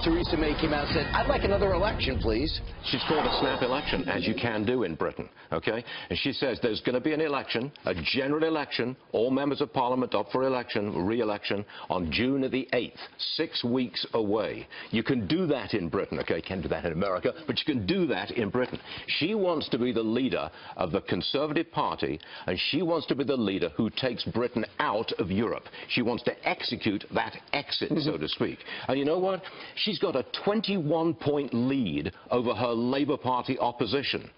Theresa May came out and said, I'd like another election, please. She's called a snap election, as you can do in Britain, okay? And she says there's going to be an election, a general election, all members of Parliament up for election, re-election, on June the 8th, 6 weeks away. You can do that in Britain, okay? You can't do that in America, but you can do that in Britain. She wants to be the leader of the Conservative Party, and she wants to be the leader who takes Britain out of Europe. She wants to execute that exit, so to speak. And you know what? She's got a 21-point lead over her Labour Party opposition.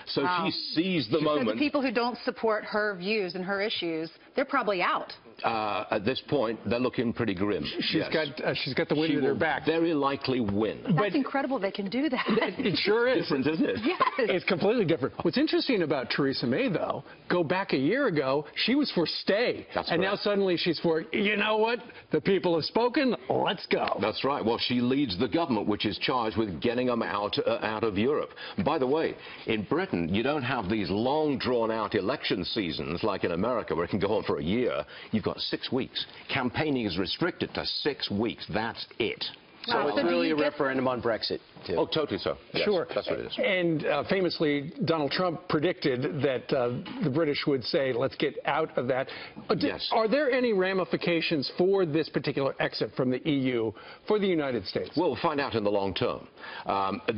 So she seized the moment. So the people who don't support her views and her issues, they're probably out. At this point, they're looking pretty grim. She's got the wind at her back. Very likely win. That's incredible they can do that. It sure is. Different, isn't it? Yes. It's completely different. What's interesting about Theresa May, though, go back a year ago, she was for stay. That's and right. now suddenly she's for, you know what, the people have spoken, let's go. That's right. Well, she leads the government, which is charged with getting them out of Europe. By the way, in Britain, you don't have these long, drawn-out election seasons like in America, where it can go on for a year. You've got 6 weeks. Campaigning is restricted to 6 weeks. That's it. So it's really a referendum on Brexit, too. Oh, totally so. Yes, sure. That's what it is. And famously, Donald Trump predicted that the British would say, let's get out of that. Yes. Are there any ramifications for this particular exit from the EU for the United States? We'll find out in the long term.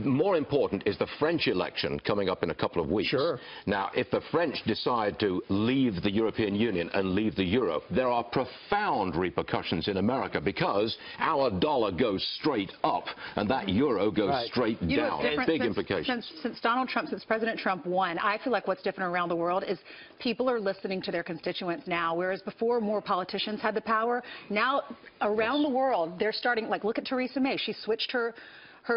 More important is the French election coming up in a couple of weeks. Sure. Now, if the French decide to leave the European Union and leave the euro, there are profound repercussions in America because our dollar goes straight up and that euro goes straight down. Big implications. Since President Trump won, I feel like what's different around the world is people are listening to their constituents now, whereas before more politicians had the power. Now, around the world, they're starting, like, look at Theresa May. She switched her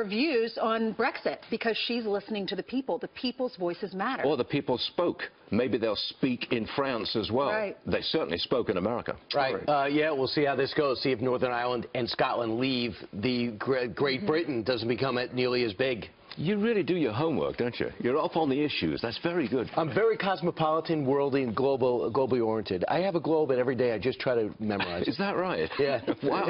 views on Brexit because she's listening to the people. The people's voices matter. Or the people spoke. Maybe they'll speak in France as well. Right. They certainly spoke in America. Right. Yeah, we'll see how this goes. See if Northern Ireland and Scotland leave. The Great Britain doesn't become nearly as big. You really do your homework, don't you? You're up on the issues. That's very good. I'm very cosmopolitan, worldly, and globally oriented. I have a globe, and every day I just try to memorize it. Is that right? Yeah. Wow.